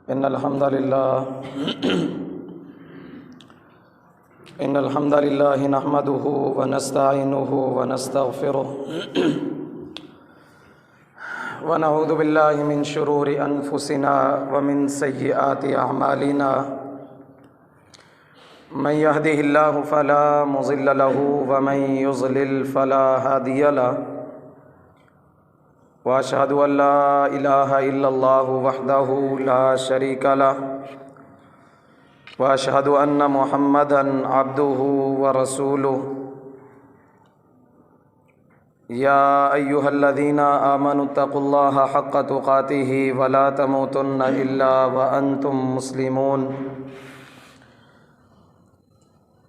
إن الحمد لله نحمده ونستعينه ونستغفره ونعوذ بالله من شرور أنفسنا ومن سيئات أعمالنا من يهده الله فلا مضل له ومن يضلل فلا هادي له وأشهد أن لا إله إلا الله وحده لا شريك له وأشهد أن محمدًا عبده ورسوله يا أيها الذين آمنوا اتقوا الله حق تقاته ولا تموتن إلا وأنتم مسلمون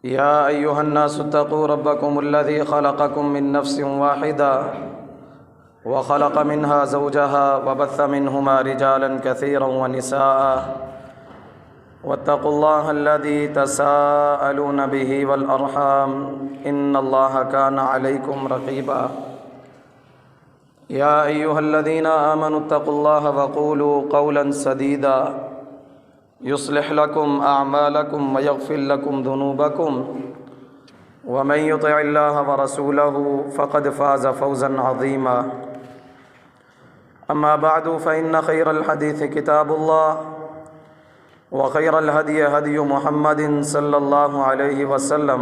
يا أيها الناس اتقوا ربكم الذي خلقكم من نفس واحدة وخلق منها زوجها وبث منهما رجالا كثيرا ونساء واتقوا الله الذي تساءلون به والأرحام إن الله كان عليكم رقيبا يا أيها الذين آمنوا اتقوا الله وقولوا قولا سديدا يصلح لكم أعمالكم ويغفر لكم ذنوبكم ومن يطع الله ورسوله فقد فاز فوزا عظيما أما بعد فإن خير الحديث كتاب الله وخير الهدي هدي محمد صلى الله عليه وسلم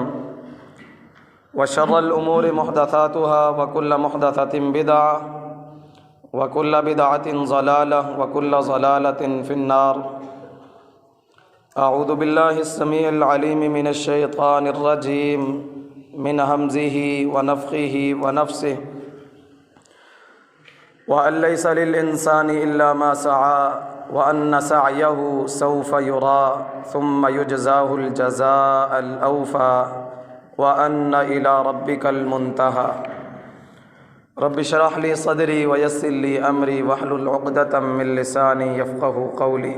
وشر الأمور محدثاتها وكل محدثة بدعة وكل بدعة ضلالة وكل ضلالة في النار أعوذ بالله السميع العليم من الشيطان الرجيم من همزه ونفخه ونفسه وأن ليس للإنسان إلا ما سعى وأن سعيه سوف يرى ثم يجزاه الجزاء الأوفى وأن إلى ربك المنتهى رب اشرح لي صدري ويسر لي أمري واحلل عقدة من لساني يفقه قولي۔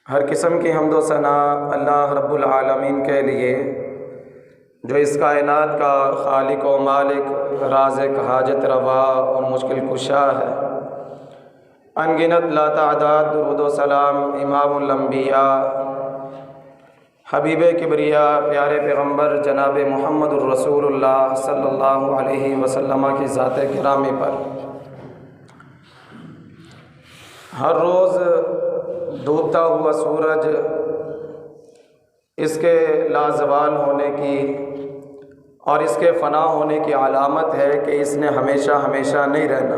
ہر قسم کی حمد و ثنا اللہ رب العالمین کے لیے جو اس کائنات کا خالق و مالک، رازق، حاجت روا اور مشکل کشا ہے۔ انگنت لا تعداد درود و سلام امام الانبیاء، حبیب کبریا، پیارے پیغمبر جناب محمد الرسول اللہ صلی اللہ علیہ وسلم کی ذات گرامی پر۔ ہر روز ڈوبتا ہوا سورج اس کے لازوال ہونے کی اور اس کے فنا ہونے کی علامت ہے کہ اس نے ہمیشہ ہمیشہ نہیں رہنا۔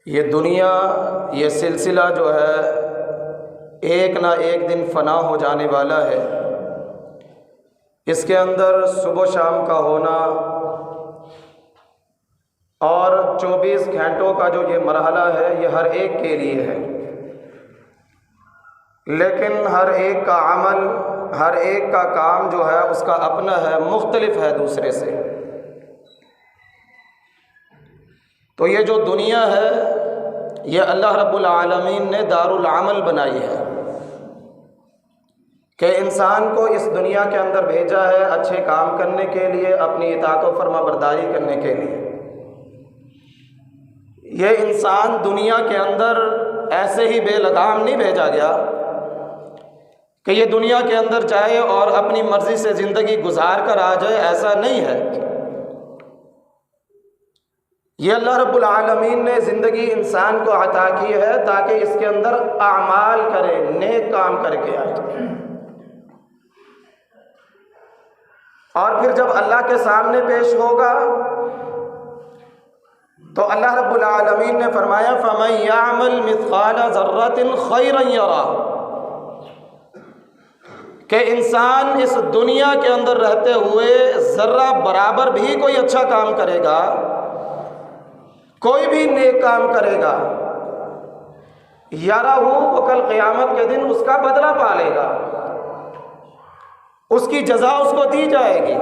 یہ دنیا، یہ سلسلہ جو ہے ایک نہ ایک دن فنا ہو جانے والا ہے۔ اس کے اندر صبح و شام کا ہونا اور 24 گھنٹوں کا جو یہ مرحلہ ہے یہ ہر ایک کے لیے ہے، لیکن ہر ایک کا عمل، ہر ایک کا کام جو ہے اس کا اپنا ہے، مختلف ہے دوسرے سے۔ تو یہ جو دنیا ہے یہ اللہ رب العالمین نے دارالعمل بنائی ہے کہ انسان کو اس دنیا کے اندر بھیجا ہے اچھے کام کرنے کے لیے، اپنی اطاعت و فرما برداری کرنے کے لیے۔ یہ انسان دنیا کے اندر ایسے ہی بے لگام نہیں بھیجا گیا کہ یہ دنیا کے اندر جائے اور اپنی مرضی سے زندگی گزار کر آ جائے، ایسا نہیں ہے۔ یہ اللہ رب العالمین نے زندگی انسان کو عطا کی ہے تاکہ اس کے اندر اعمال کرے، نیک کام کر کے آئے، اور پھر جب اللہ کے سامنے پیش ہوگا تو اللہ رب العالمین نے فرمایا فَمَن يَعْمَلْ مِثْقَالَ ذَرَّةٍ خَيْرًا يَرَهُ، کہ انسان اس دنیا کے اندر رہتے ہوئے ذرہ برابر بھی کوئی اچھا کام کرے گا، کوئی بھی نیک کام کرے گا، یارہ وہ کل قیامت کے دن اس کا بدلہ پالے گا، اس کی جزا اس کو دی جائے گی۔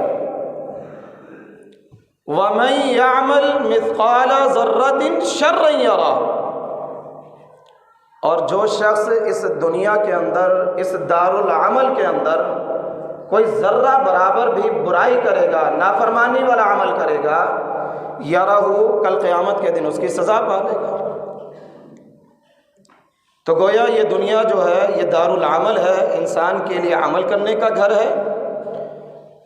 وَمَن يَعْمَلْ مِثْقَالَ ذَرَّةٍ شَرًّا يَرَهُ، اور جو شخص اس دنیا کے اندر، اس دارالعمل کے اندر کوئی ذرہ برابر بھی برائی کرے گا، نافرمانی والا عمل کرے گا، یرہ کل قیامت کے دن اس کی سزا پالے گا۔ تو گویا یہ دنیا جو ہے یہ دارالعمل ہے، انسان کے لیے عمل کرنے کا گھر ہے،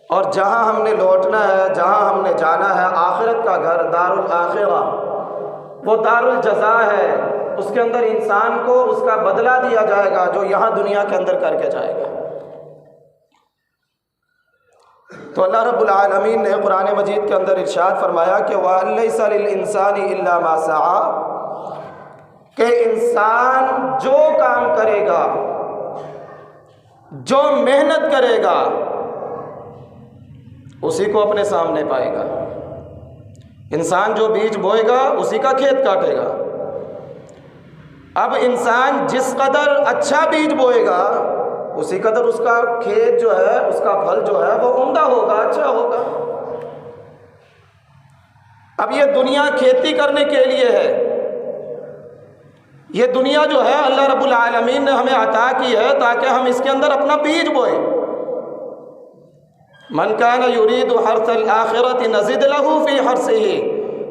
اور جہاں ہم نے لوٹنا ہے، جہاں ہم نے جانا ہے، آخرت کا گھر دارالآخرہ، وہ دارالجزا ہے۔ اس کے اندر انسان کو اس کا بدلہ دیا جائے گا جو یہاں دنیا کے اندر کر کے جائے گا۔ تو اللہ رب العالمین نے قرآن مجید کے اندر ارشاد فرمایا کہ وَأَن لَيْسَ لِلْإِنسَانِ إِلَّا مَا سَعَىٰ، کہ انسان جو کام کرے گا، جو محنت کرے گا، اسی کو اپنے سامنے پائے گا۔ انسان جو بیج بوئے گا اسی کا کھیت کاٹے گا۔ اب انسان جس قدر اچھا بیج بوئے گا اسی قدر اس کا کھیت جو ہے، اس کا پھل جو ہے وہ عمدہ ہوگا، اچھا ہوگا۔ اب یہ دنیا کھیتی کرنے کے لیے ہے، یہ دنیا جو ہے اللہ رب العالمین نے ہمیں عطا کی ہے تاکہ ہم اس کے اندر اپنا بیج بوئیں۔ من کان یرید حرث الآخرۃ نزد له فی حرثہ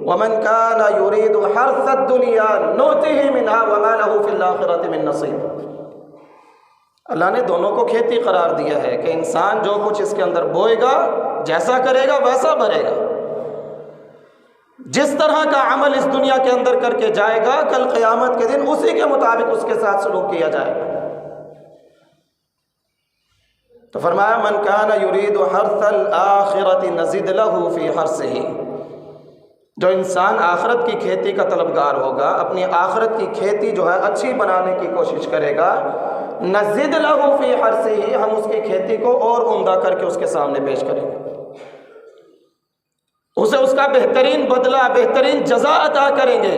ومن کان یرید حرث الدنیا نؤتہ منہا وما له فی الآخرۃ من نصیب۔ اللہ نے دونوں کو کھیتی قرار دیا ہے کہ انسان جو کچھ اس کے اندر بوئے گا، جیسا کرے گا ویسا بھرے گا۔ جس طرح کا عمل اس دنیا کے اندر کر کے جائے گا، کل قیامت کے دن اسی کے مطابق اس کے ساتھ سلوک کیا جائے گا۔ تو فرمایا من کان یرید حرث الآخرۃ نزد له فی حرثہ، جو انسان آخرت کی کھیتی کا طلبگار ہوگا، اپنی آخرت کی کھیتی جو ہے اچھی بنانے کی کوشش کرے گا، نزد له فی حرثہ، ہم اس کی کھیتی کو اور عمدہ کر کے اس کے سامنے پیش کریں گے، اسے اس کا بہترین بدلہ، بہترین جزا عطا کریں گے۔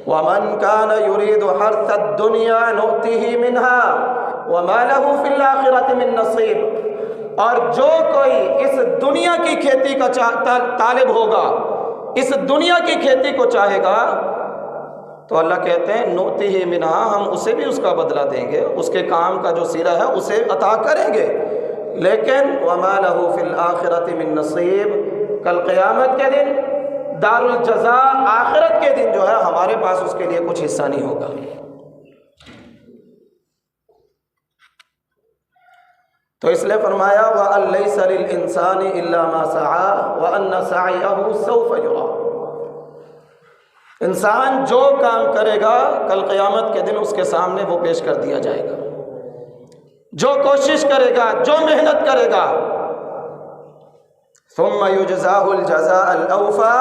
وَمَنْ كَانَ يُرِيدُ حَرْثَ الدُّنْيَا نُؤْتِهِ مِنْهَا وَمَا لَهُ فِي الْآخِرَةِ مِن نَصِيبٍ، اور جو کوئی اس دنیا کی کھیتی کا طالب ہوگا، اس دنیا کی کھیتی کو چاہے گا، تو اللہ کہتے ہیں نُؤْتِهِ مِنْهَا، ہم اسے بھی اس کا بدلہ دیں گے، اس کے کام کا جو سیرہ ہے اسے عطا کریں گے، لیکن وَمَا لَهُ فِي الْآخِرَةِ مِن نَصِيبٍ، کل قیامت کے دن دار الجزاء آخرت کے دن جو ہے ہمارے پاس اس کے لیے کچھ حصہ نہیں ہوگا۔ تو اس لیے فرمایا وَأَن لَيْسَ لِلْإِنسَانِ إِلَّا مَا سَعَىٰ وَأَنَّ سَعْيَهُ سَوْفَ يُرَىٰ، انسان جو کام کرے گا کل قیامت کے دن اس کے سامنے وہ پیش کر دیا جائے گا۔ جو کوشش کرے گا، جو محنت کرے گا، ثم يجزاه الجزاء الاوفى،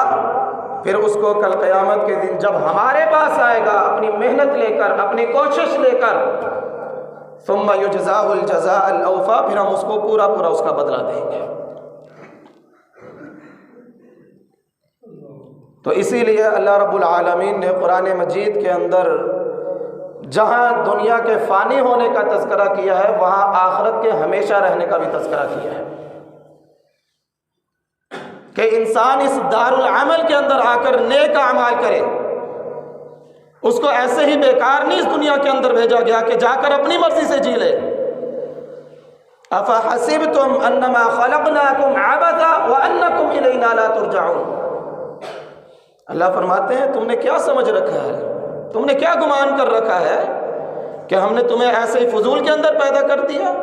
پھر اس کو کل قیامت کے دن جب ہمارے پاس آئے گا اپنی محنت لے کر، اپنی کوشش لے کر، ثم يجزاه الجزاء الاوفى، پھر ہم اس کو پورا اس کا بدلہ دیں گے۔ تو اسی لیے اللہ رب العالمین نے قرآن مجید کے اندر جہاں دنیا کے فانی ہونے کا تذکرہ کیا ہے، وہاں آخرت کے ہمیشہ رہنے کا بھی تذکرہ کیا ہے، کہ انسان اس دار العمل کے اندر آ کر نیک اعمال کرے۔ اس کو ایسے ہی بیکار نہیں اس دنیا کے اندر بھیجا گیا کہ جا کر اپنی مرضی سے جی لے۔ افحسبتم انما خلقناکم عبثا وانکم الینا لا ترجعون، اللہ فرماتے ہیں تم نے کیا سمجھ رکھا ہے، تم نے کیا گمان کر رکھا ہے کہ ہم نے تمہیں ایسے ہی فضول کے اندر پیدا کر دیا،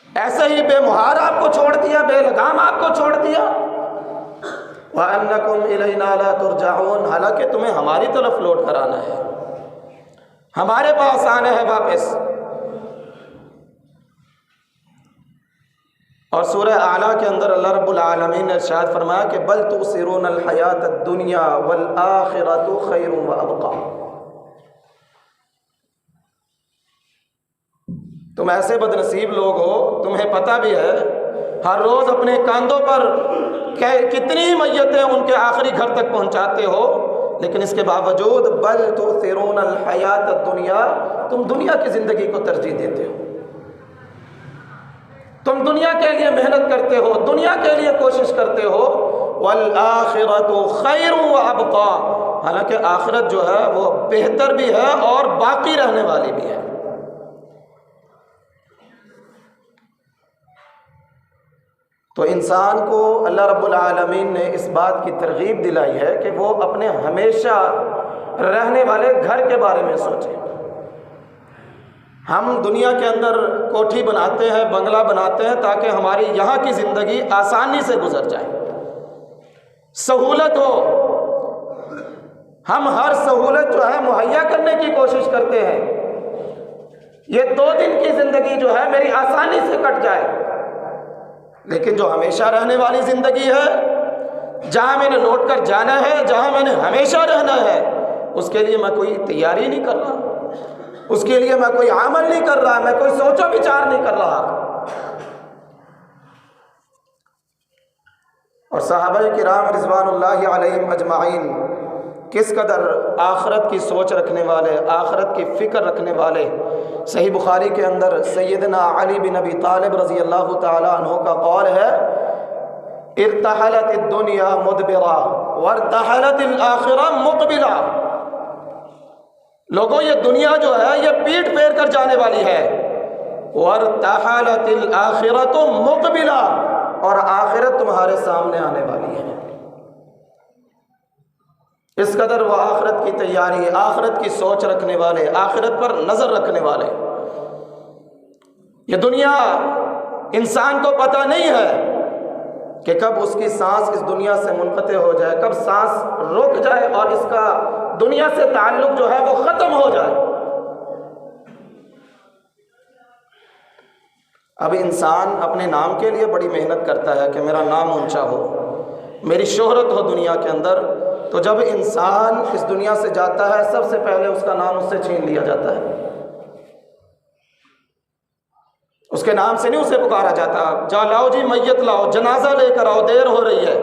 ایسے ہی بے مہار آپ کو چھوڑ دیا، بے لگام آپ کو چھوڑ دیا۔ وَأَنَّكُمْ إِلَيْنَا لَا تُرْجَعُونَ، حالانکہ تمہیں ہماری طرف لوٹ کر آنا ہے، ہمارے پاس آنا ہے واپس۔ اور سورہ اعلیٰ کے اندر اللہ رب العالمین نے ارشاد فرمایا کہ بل تؤثرون الحیات الدنیا والآخرۃ خیر وابقیٰ، تم ایسے بد نصیب لوگ ہو، تمہیں پتہ بھی ہے ہر روز اپنے کاندھوں پر کتنی میتیں ان کے آخری گھر تک پہنچاتے ہو، لیکن اس کے باوجود بل تؤثرون الحیات الدنیا، تم دنیا کی زندگی کو ترجیح دیتے ہو، تم دنیا کے لیے محنت کرتے ہو، دنیا کے لیے کوشش کرتے ہو۔ والآخرۃ خیر وابقیٰ، حالانکہ آخرت جو ہے وہ بہتر بھی ہے اور باقی رہنے والی بھی ہے۔ تو انسان کو اللہ رب العالمین نے اس بات کی ترغیب دلائی ہے کہ وہ اپنے ہمیشہ رہنے والے گھر کے بارے میں سوچے۔ ہم دنیا کے اندر کوٹھی بناتے ہیں، بنگلہ بناتے ہیں تاکہ ہماری یہاں کی زندگی آسانی سے گزر جائے، سہولت ہو۔ ہم ہر سہولت جو ہے مہیا کرنے کی کوشش کرتے ہیں، یہ 2 دن کی زندگی جو ہے میری آسانی سے کٹ جائے، لیکن جو ہمیشہ رہنے والی زندگی ہے، جہاں میں نے لوٹ کر جانا ہے، جہاں میں نے ہمیشہ رہنا ہے، اس کے لیے میں کوئی تیاری نہیں کر رہا، اس کے لیے میں کوئی عمل نہیں کر رہا، میں کوئی سوچ و بچار نہیں کر رہا۔ اور صحابہ کرام رضوان اللہ علیہم اجمعین کس قدر آخرت کی سوچ رکھنے والے، آخرت کی فکر رکھنے والے۔ صحیح بخاری کے اندر سیدنا علی بن ابی طالب رضی اللہ تعالی عنہ کا قول ہے، ارتحلت الدنیا مدبرا وارتحلت الآخرہ مقبلا۔ لوگوں یہ دنیا جو ہے یہ پیٹ پھیر کر جانے والی ہے، وارتحلت الآخرۃ مقبلا، اور آخرت تمہارے سامنے آنے والی ہے۔ اس قدر وہ آخرت کی تیاری، آخرت کی سوچ رکھنے والے، آخرت پر نظر رکھنے والے۔ یہ دنیا انسان کو پتہ نہیں ہے کہ کب اس کی سانس اس دنیا سے منقطع ہو جائے، کب سانس رک جائے اور اس کا دنیا سے تعلق جو ہے وہ ختم ہو جائے۔ اب انسان اپنے نام کے لیے بڑی محنت کرتا ہے کہ میرا نام اونچا ہو، میری شہرت ہو دنیا کے اندر، تو جب انسان اس دنیا سے جاتا ہے سب سے پہلے اس کا نام اس سے چھین لیا جاتا ہے، اس کے نام سے نہیں اسے پکارا جاتا، جا لاؤ جی میت لاؤ، جنازہ لے کر آؤ، دیر ہو رہی ہے،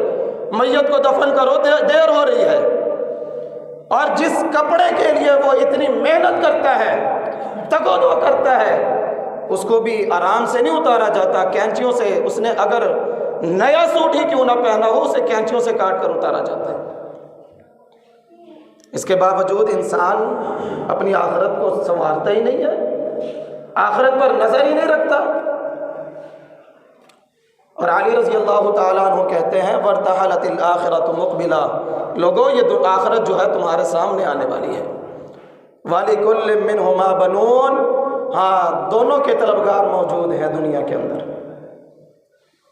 میت کو دفن کرو، دیر ہو رہی ہے۔ اور جس کپڑے کے لیے وہ اتنی محنت کرتا ہے، تگ و دو کرتا ہے، اس کو بھی آرام سے نہیں اتارا جاتا، کینچیوں سے، اس نے اگر نیا سوٹ ہی کیوں نہ پہنا ہو اسے کینچیوں سے کاٹ کر اتارا جاتا ہے۔ اس کے باوجود انسان اپنی آخرت کو سنوارتا ہی نہیں ہے، آخرت پر نظر ہی نہیں رکھتا۔ اور علی رضی اللہ تعالیٰ عنہ کہتے ہیں وارتحلت الآخرۃ مقبلا، لوگوں یہ آخرت جو ہے تمہارے سامنے آنے والی ہے۔ وَلِكُلٍّ مِّنْهُمَا بَنُونَ، ہاں دونوں کے طلبگار موجود ہیں دنیا کے اندر،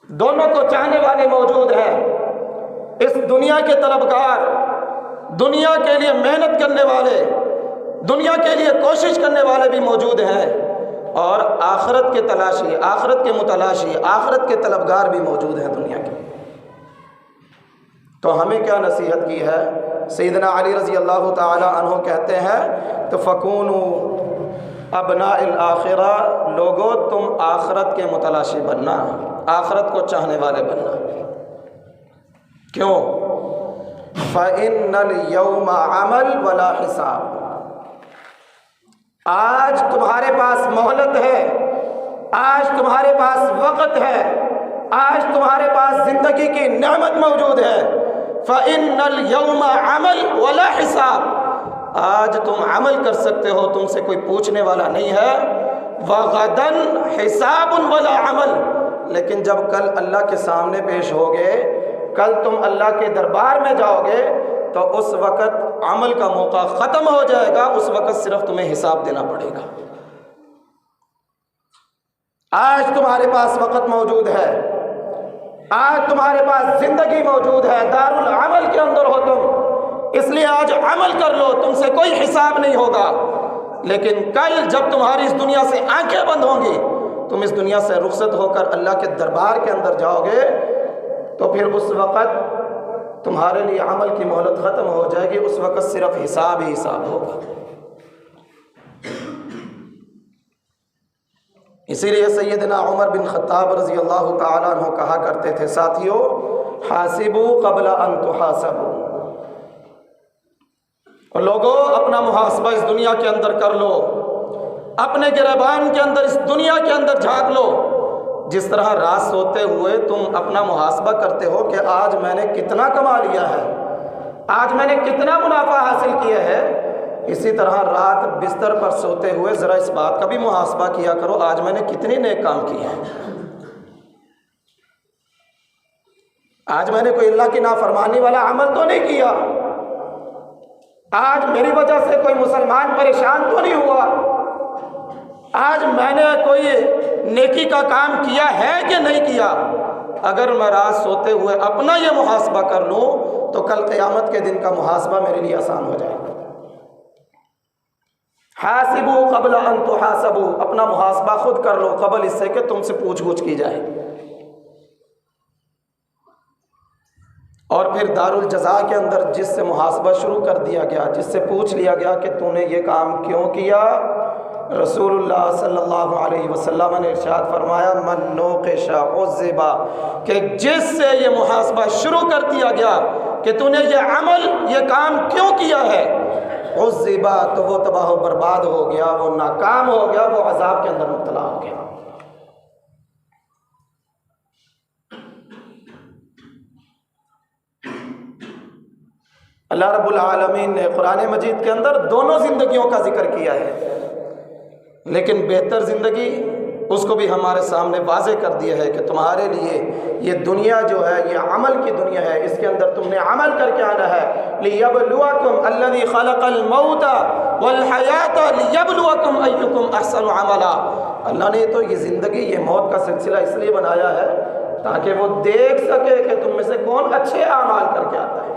دونوں کو چاہنے والے موجود ہیں۔ اس دنیا کے طلبگار، دنیا کے لیے محنت کرنے والے، دنیا کے لیے کوشش کرنے والے بھی موجود ہیں، اور آخرت کے تلاشی، آخرت کے متلاشی، آخرت کے طلبگار بھی موجود ہیں دنیا کے۔ تو ہمیں کیا نصیحت کی ہے؟ سیدنا علی رضی اللہ تعالی عنہ کہتے ہیں تو فَكُونُوا أَبْنَاءَ الْآخِرَةِ، لوگو تم آخرت کے متلاشی بننا، آخرت کو چاہنے والے بننا۔ کیوں؟ فَإِنَّ الْيَوْمَ عَمَلْ وَلَا حِسَابٌ، آج تمہارے پاس مہلت ہے، آج تمہارے پاس وقت ہے، آج تمہارے پاس زندگی کی نعمت موجود ہے۔ فَإِنَّ الْيَوْمَ عَمَلْ وَلَا حِسَابٌ، آج تم عمل کر سکتے ہو، تم سے کوئی پوچھنے والا نہیں ہے۔ وَغَدًا حِسَابٌ وَلَا عَمَلٌ، لیکن جب کل اللہ کے سامنے پیش ہوگے، کل تم اللہ کے دربار میں جاؤ گے، تو اس وقت عمل کا موقع ختم ہو جائے گا، اس وقت صرف تمہیں حساب دینا پڑے گا۔ آج تمہارے پاس وقت موجود ہے، آج تمہارے پاس زندگی موجود ہے، دار العمل کے اندر ہو تم، اس لیے آج عمل کر لو، تم سے کوئی حساب نہیں ہوگا۔ لیکن کل جب تمہاری اس دنیا سے آنکھیں بند ہوں گی، تم اس دنیا سے رخصت ہو کر اللہ کے دربار کے اندر جاؤ گے، تو پھر اس وقت تمہارے لیے عمل کی مہلت ختم ہو جائے گی، اس وقت صرف حساب ہی حساب ہوگا۔ اسی لیے سیدنا عمر بن خطاب رضی اللہ تعالیٰ عنہ کہا کرتے تھے، ساتھیو حاسبوا قبل ان تحاسبوا، اور لوگوں اپنا محاسبہ اس دنیا کے اندر کر لو، اپنے گریبان کے اندر اس دنیا کے اندر جھانک لو۔ جس طرح رات سوتے ہوئے تم اپنا محاسبہ کرتے ہو کہ آج میں نے کتنا کما لیا ہے، آج میں نے کتنا منافع حاصل کیا ہے، اسی طرح رات بستر پر سوتے ہوئے ذرا اس بات کا بھی محاسبہ کیا کرو، آج میں نے کتنے نیک کام کیے ہیں، آج میں نے کوئی اللہ کی نافرمانی والا عمل تو نہیں کیا، آج میری وجہ سے کوئی مسلمان پریشان تو نہیں ہوا۔ آج میں نے کوئی نیکی کا کام کیا ہے کہ نہیں کیا؟ اگر میں رات سوتے ہوئے اپنا یہ محاسبہ کر لوں تو کل قیامت کے دن کا محاسبہ میرے لیے آسان ہو جائے گا۔ حاسبوا قبل ان تحاسبوا، اپنا محاسبہ خود کر لو قبل اس سے کہ تم سے پوچھ گچھ کی جائے۔ اور پھر دارالجزا کے اندر جس سے محاسبہ شروع کر دیا گیا، جس سے پوچھ لیا گیا کہ تو نے یہ کام کیوں کیا، رسول اللہ صلی اللہ علیہ وسلم نے ارشاد فرمایا من نوقش عذب، کہ جس سے یہ محاسبہ شروع کر دیا گیا کہ تو نے یہ عمل یہ کام کیوں کیا ہے، عذب، تو وہ تباہ و برباد ہو گیا، وہ ناکام ہو گیا، وہ عذاب کے اندر مبتلا ہو گیا۔ اللہ رب العالمین نے قرآن مجید کے اندر دونوں زندگیوں کا ذکر کیا ہے، لیکن بہتر زندگی اس کو بھی ہمارے سامنے واضح کر دیا ہے کہ تمہارے لیے یہ دنیا جو ہے یہ عمل کی دنیا ہے، اس کے اندر تم نے عمل کر کے آنا ہے۔ لِيَبْلُوَكُمْ الَّذِي خَلَقَ الْمَوْتَ وَالْحَيَاةَ لِيَبْلُوَكُمْ أَيُّكُمْ أَحْسَنُ عَمَلًا۔ اللہ نے تو یہ زندگی یہ موت کا سلسلہ اس لیے بنایا ہے تاکہ وہ دیکھ سکے کہ تم میں سے کون اچھے اعمال کر کے آتا ہے۔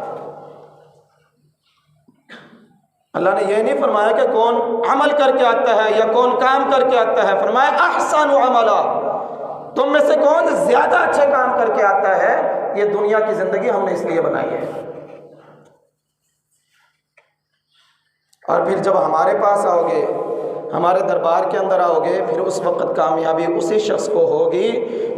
اللہ نے یہ نہیں فرمایا کہ کون عمل کر کے آتا ہے یا کون کام کر کے آتا ہے، فرمایا احسن عملا، تم میں سے کون زیادہ اچھے کام کر کے آتا ہے۔ یہ دنیا کی زندگی ہم نے اس لیے بنائی ہے۔ اور پھر جب ہمارے پاس آؤ گے، ہمارے دربار کے اندر آؤ گے، پھر اس وقت کامیابی اسی شخص کو ہوگی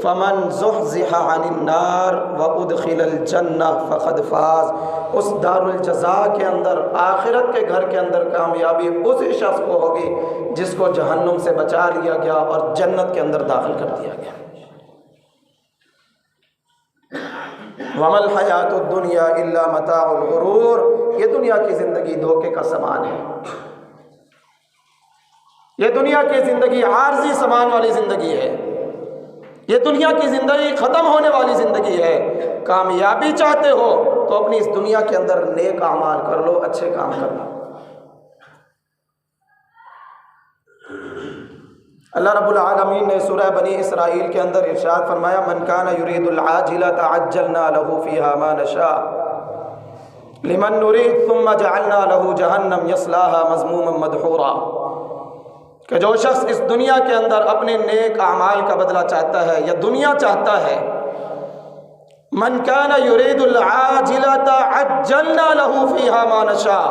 فمن زحزح عن النار وادخل الجنہ فقد فاز۔ اس دارالجزا کے اندر، آخرت کے گھر کے اندر کامیابی اسی شخص کو ہوگی جس کو جہنم سے بچا لیا گیا اور جنت کے اندر داخل کر دیا گیا۔ وَمَا الْحَيَاةُ الدُّنْيَا إِلَّا مَتَاعُ الْغُرُورِ، یہ دنیا کی زندگی دھوکے کا سامان ہے۔ یہ دنیا کی زندگی عارضی سامان والی زندگی ہے، یہ دنیا کی زندگی ختم ہونے والی زندگی ہے۔ کامیابی چاہتے ہو تو اپنی اس دنیا کے اندر نیک اعمال کر لو، اچھے کام کر لو۔ اللہ رب العالمین نے سورہ بنی اسرائیل کے اندر ارشاد فرمایا من کان یرید العاجلۃ عجلنا له فیها ما نشاء لمن نرید ثم جعلنا له جہنم یصلاها مذموما مدحورا، کہ جو شخص اس دنیا کے اندر اپنے نیک اعمال کا بدلہ چاہتا ہے یا دنیا چاہتا ہے، من کان یرید العاجلۃ عجلنا له فیها ما نشاء،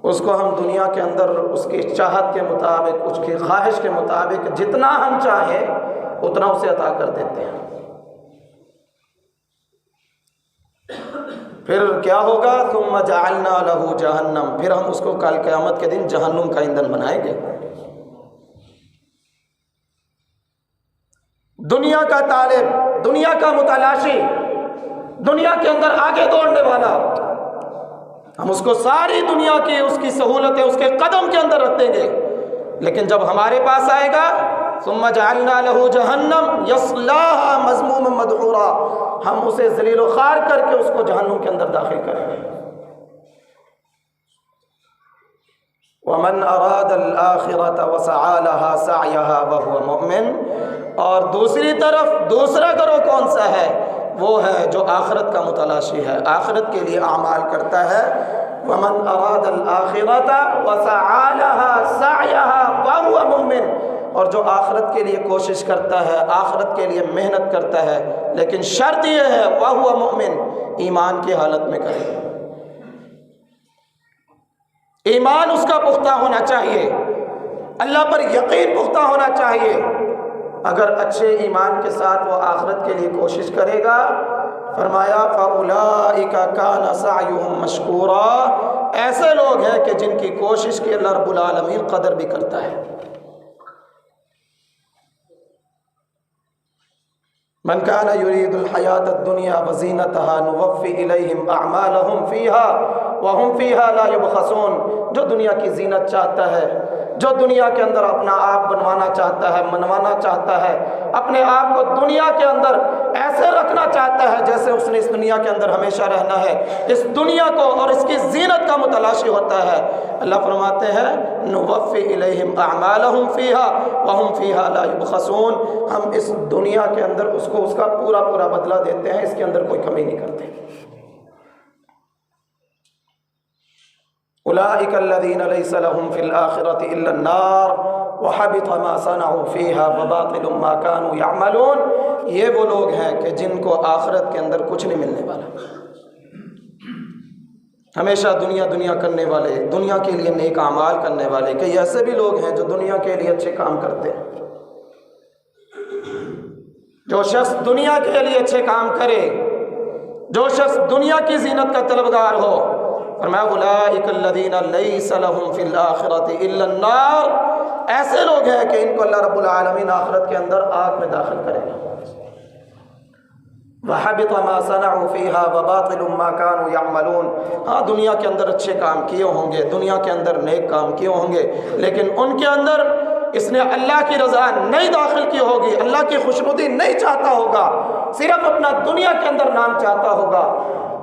اس کو ہم دنیا کے اندر اس کی چاہت کے مطابق، اس کی خواہش کے مطابق جتنا ہم چاہیں اتنا اسے عطا کر دیتے ہیں۔ پھر کیا ہوگا؟ ثم جعلنا له جہنم، پھر ہم اس کو کل قیامت کے دن جہنم کا ایندھن بنائیں گے۔ دنیا کا طالب، دنیا کا متلاشی، دنیا کے اندر آگے دوڑنے والا، ہم اس کو ساری دنیا کی اس کی سہولتیں اس کے قدم کے اندر رکھ دیں گے، لیکن جب ہمارے پاس آئے گا ثم جعلنا له جہنم یصلاها مذموما مدحورا، ہم اسے ذلیل و خوار کر کے اس کو جہنم کے اندر داخل کریں گے۔ ومن اراد الآخرة وسعى لها سعيها وهو مؤمن، اور دوسری طرف دوسرا گروہ کون سا ہے؟ وہ ہے جو آخرت کا متلاشی ہے، آخرت کے لیے اعمال کرتا ہے۔ ومن اراد الآخرة وسعى لها سعيها وهو مؤمن، اور جو آخرت کے لیے کوشش کرتا ہے، آخرت کے لیے محنت کرتا ہے، لیکن شرط یہ ہے وہو مؤمن، ایمان کی حالت میں کرے، ایمان اس کا پختہ ہونا چاہیے، اللہ پر یقین پختہ ہونا چاہیے۔ اگر اچھے ایمان کے ساتھ وہ آخرت کے لیے کوشش کرے گا، فرمایا فَأُولَئِكَ كَانَ سَعْيُهُمْ مَشْكُورًا، ایسے لوگ ہیں کہ جن کی کوشش کی اللہ رب العالمین قدر بھی کرتا ہے۔ من کان یرید الحیاۃ الدنیا وزینتها نوفی الیہم اعمالہم فیہا وہم فیہا لا یبخسون، جو دنیا کی زینت چاہتا ہے، جو دنیا کے اندر اپنا آپ بنوانا چاہتا ہے، منوانا چاہتا ہے، اپنے آپ کو دنیا کے اندر ایسے رکھنا چاہتا ہے جیسے اس نے اس دنیا کے اندر ہمیشہ رہنا ہے، اس دنیا کو اور اس کی زینت کا تلاشی ہوتا ہے۔ اللہ فرماتے ہیں نوفی الیہم اعمالہم فیہا وہم فیہا لا یبخسون، ہم اس دنیا کے اندر اس کو اس کا پورا پورا بدلہ دیتے ہیں، اس کے اندر کوئی کمی نہیں کرتے۔ اولئک الذین لیس لہم فی الآخرۃ الا النار وحبط ما صنعوا فیہا وباطل ما كانوا یعملون، یہ وہ لوگ ہیں کہ جن کو آخرت کے اندر کچھ نہیں ملنے والا، ہمیشہ دنیا دنیا کرنے والے، دنیا کے لیے نیک اعمال کرنے والے۔ کئی ایسے بھی لوگ ہیں جو دنیا کے لیے اچھے کام کرتے ہیں۔ جو شخص دنیا کے لیے اچھے کام کرے، جو شخص دنیا کی زینت کا طلبگار ہو، فرمایا اولئک الذین لیس لہم فی الآخرۃ الا النار، ایسے لوگ ہیں کہ ان کو اللہ رب العالمین آخرت کے اندر آگ میں داخل کرے گا۔ وَحَبِطَ مَا صَنَعُوا فِيهَا وَبَاطِلٌ مَا كَانُوا يَعْمَلُونَ، ہاں دنیا کے اندر اچھے کام کیے ہوں گے، دنیا کے اندر نیک کام کیے ہوں گے، لیکن ان کے اندر اس نے اللہ کی رضا نہیں داخل کی ہوگی، اللہ کی خوشنودی نہیں چاہتا ہوگا، صرف اپنا دنیا کے اندر نام چاہتا ہوگا۔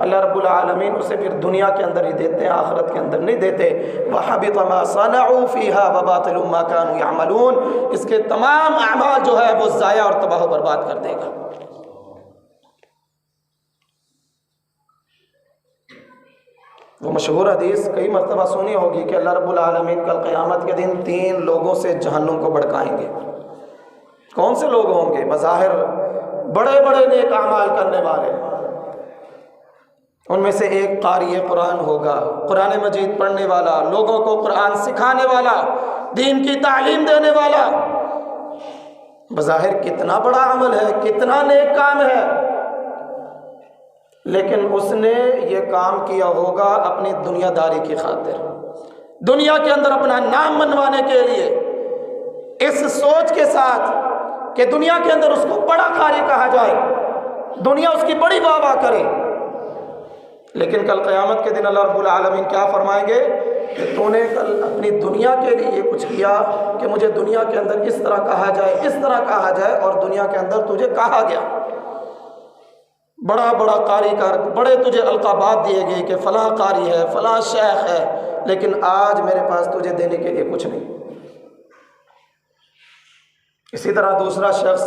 اللہ رب العالمین اسے پھر دنیا کے اندر ہی دیتے ہیں، آخرت کے اندر نہیں دیتے۔ وَحَبِطَ مَا صَنَعُوا فِيهَا وَبَاطِلٌ مَا كَانُوا يَعْمَلُونَ، اس کے تمام اعمال جو ہے وہ ضائع اور تباہ و برباد کر دے گا۔ وہ مشہور حدیث کئی مرتبہ سنی ہوگی کہ اللہ رب العالمین کل قیامت کے دن 3 لوگوں سے جہنم کو بھڑکائیں گے۔ کون سے لوگ ہوں گے؟ بظاہر بڑے بڑے نیک اعمال کرنے والے، ان میں سے ایک قاری قرآن ہوگا، قرآن مجید پڑھنے والا، لوگوں کو قرآن سکھانے والا، دین کی تعلیم دینے والا۔ بظاہر کتنا بڑا عمل ہے، کتنا نیک کام ہے، لیکن اس نے یہ کام کیا ہوگا اپنی دنیا داری کی خاطر، دنیا کے اندر اپنا نام منوانے کے لیے، اس سوچ کے ساتھ کہ دنیا کے اندر اس کو بڑا قاری کہا جائے، دنیا اس کی بڑی واہ واہ کرے۔ لیکن کل قیامت کے دن اللہ رب العالمین کیا فرمائیں گے کہ تو نے کل اپنی دنیا کے لیے یہ کچھ کیا کہ مجھے دنیا کے اندر اس طرح کہا جائے، اس طرح کہا جائے، اور دنیا کے اندر تجھے کہا گیا، بڑا بڑا قاری کر، بڑے تجھے القابات دیے گئے کہ فلاں قاری ہے، فلاں شیخ ہے، لیکن آج میرے پاس تجھے دینے کے لیے کچھ نہیں۔ اسی طرح دوسرا شخص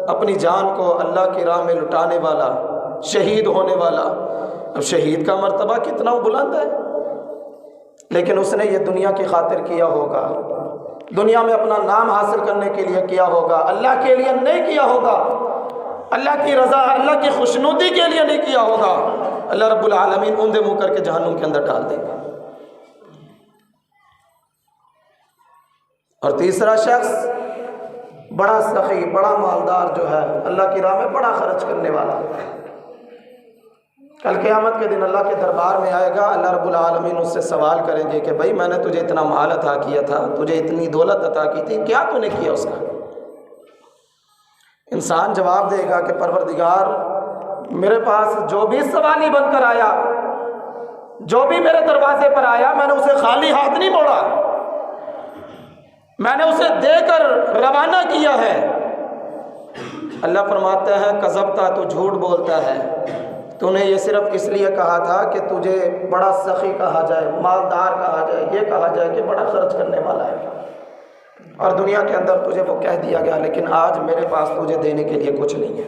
اپنی جان کو اللہ کی راہ میں لٹانے والا، شہید ہونے والا، اب شہید کا مرتبہ کتنا بلند ہے، لیکن اس نے یہ دنیا کی خاطر کیا ہوگا، دنیا میں اپنا نام حاصل کرنے کے لیے کیا ہوگا، اللہ کے لیے نہیں کیا ہوگا، اللہ کی رضا، اللہ کی خوشنودی کے لیے نہیں کیا ہوگا، اللہ رب العالمین اوندے منہ کر کے جہنم کے اندر ڈال دے گا۔ اور تیسرا شخص بڑا سخی، بڑا مالدار جو ہے، اللہ کی راہ میں بڑا خرچ کرنے والا، کل قیامت کے دن اللہ کے دربار میں آئے گا، اللہ رب العالمین اس سے سوال کریں گے کہ بھائی میں نے تجھے اتنا مال عطا کیا تھا، تجھے اتنی دولت عطا کی تھی، کیا تو نے کیا اس کا؟ انسان جواب دے گا کہ پروردگار میرے پاس جو بھی سوالی بن کر آیا، جو بھی میرے دروازے پر آیا، میں نے اسے خالی ہاتھ نہیں موڑا، میں نے اسے دے کر روانہ کیا ہے۔ اللہ فرماتے ہیں کذبتا، تو جھوٹ بولتا ہے، تو نے یہ صرف اس لیے کہا تھا کہ تجھے بڑا سخی کہا جائے، مالدار کہا جائے، یہ کہا جائے کہ بڑا خرچ کرنے والا ہے، اور دنیا کے اندر تجھے وہ کہہ دیا گیا، لیکن آج میرے پاس تجھے دینے کے لیے کچھ نہیں ہے۔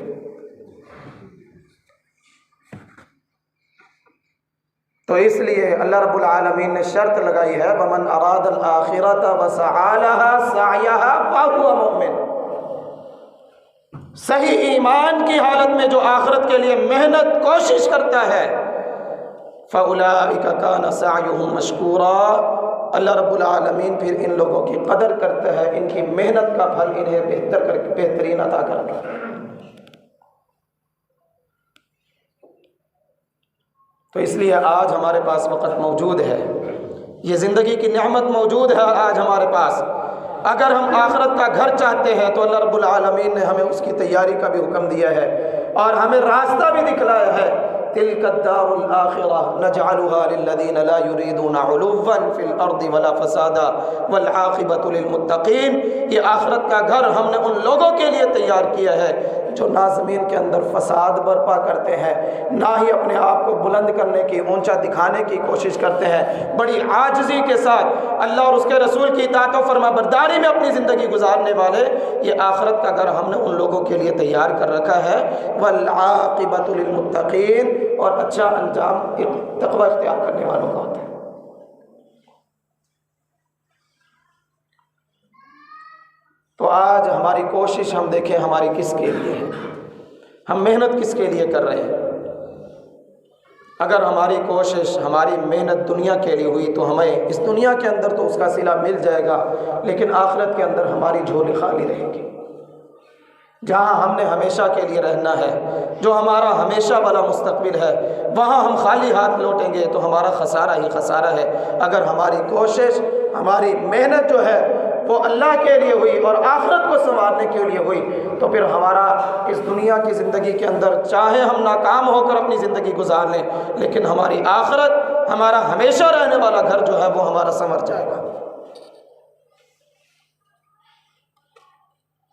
تو اس لیے اللہ رب العالمین نے شرط لگائی ہے وَمَنْ أَرَادَ الْآخِرَةَ وَسَعَى لَهَا سَعْيَهَا فَهُوَ مُؤْمِنٌ، صحیح ایمان کی حالت میں جو آخرت کے لیے محنت کوشش کرتا ہے، فَأُولَئِكَ كَانَ سَعْيُهُمْ مَشْكُورًا، اللہ رب العالمین پھر ان لوگوں کی قدر کرتا ہے، ان کی محنت کا پھل انہیں بہترین عطا کرتا ہے۔ تو اس لیے آج ہمارے پاس وقت موجود ہے، یہ زندگی کی نعمت موجود ہے آج ہمارے پاس، اگر ہم آخرت کا گھر چاہتے ہیں تو اللہ رب العالمین نے ہمیں اس کی تیاری کا بھی حکم دیا ہے، اور ہمیں راستہ بھی دکھلایا ہے۔ تلک الدار الآخرہ نجعلها للذین لا یریدون علوا فی الارض ولا فسادا والعاقبۃ للمتقین، یہ آخرت کا گھر ہم نے ان لوگوں کے لیے تیار کیا ہے جو نہ زمین کے اندر فساد برپا کرتے ہیں، نہ ہی اپنے آپ کو بلند کرنے کی، اونچا دکھانے کی کوشش کرتے ہیں، بڑی عاجزی کے ساتھ اللہ اور اس کے رسول کی اطاعت و فرما برداری میں اپنی زندگی گزارنے والے، یہ آخرت کا گھر ہم نے ان لوگوں کے لیے تیار کر رکھا ہے۔ والعاقبۃ للمتقین، اور اچھا انجام تقوی اختیار کرنے والوں کا ہوتا ہے۔ تو آج ہماری کوشش ہم دیکھیں ہماری کس کے لیے ہے، ہم محنت کس کے لیے کر رہے ہیں۔ اگر ہماری کوشش، ہماری محنت دنیا کے لیے ہوئی تو ہمیں اس دنیا کے اندر تو اس کا صلہ مل جائے گا، لیکن آخرت کے اندر ہماری جھولی خالی رہے گی۔ جہاں ہم نے ہمیشہ کے لیے رہنا ہے، جو ہمارا ہمیشہ والا مستقبل ہے، وہاں ہم خالی ہاتھ لوٹیں گے تو ہمارا خسارہ ہی خسارہ ہے۔ اگر ہماری کوشش، ہماری محنت جو ہے وہ اللہ کے لیے ہوئی اور آخرت کو سنوارنے کے لیے ہوئی، تو پھر ہمارا اس دنیا کی زندگی کے اندر چاہے ہم ناکام ہو کر اپنی زندگی گزار لیں، لیکن ہماری آخرت، ہمارا ہمیشہ رہنے والا گھر جو ہے وہ ہمارا سنور جائے گا۔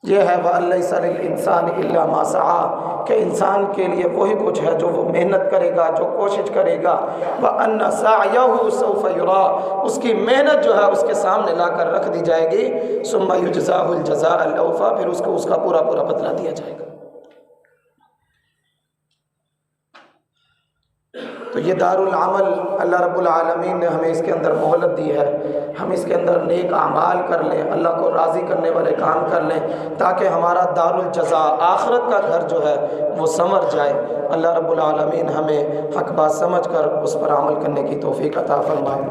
یہ ہے وَأَلَّيْسَ لِلْإِنسَانِ إِلَّا مَا سَعَىٰ، کہ انسان کے لیے وہی کچھ ہے جو وہ محنت کرے گا، جو کوشش کرے گا۔ وَأَنَّ سَعْيَهُ سَوْفَ يُرَىٰ، اس کی محنت جو ہے اس کے سامنے لا کر رکھ دی جائے گی۔ ثُمَّ يُجْزَاهُ الْجَزَاءَ الْأَوْفَىٰ، پھر اس کو اس کا پورا پورا بدلہ دیا جائے گا۔ تو یہ دار العمل اللہ رب العالمین نے ہمیں اس کے اندر مہلت دی ہے، ہم اس کے اندر نیک اعمال کر لیں، اللہ کو راضی کرنے والے کام کر لیں، تاکہ ہمارا دار الجزا، آخرت کا گھر جو ہے وہ سنور جائے۔ اللہ رب العالمین ہمیں حق بات سمجھ کر اس پر عمل کرنے کی توفیق عطا فرمائے۔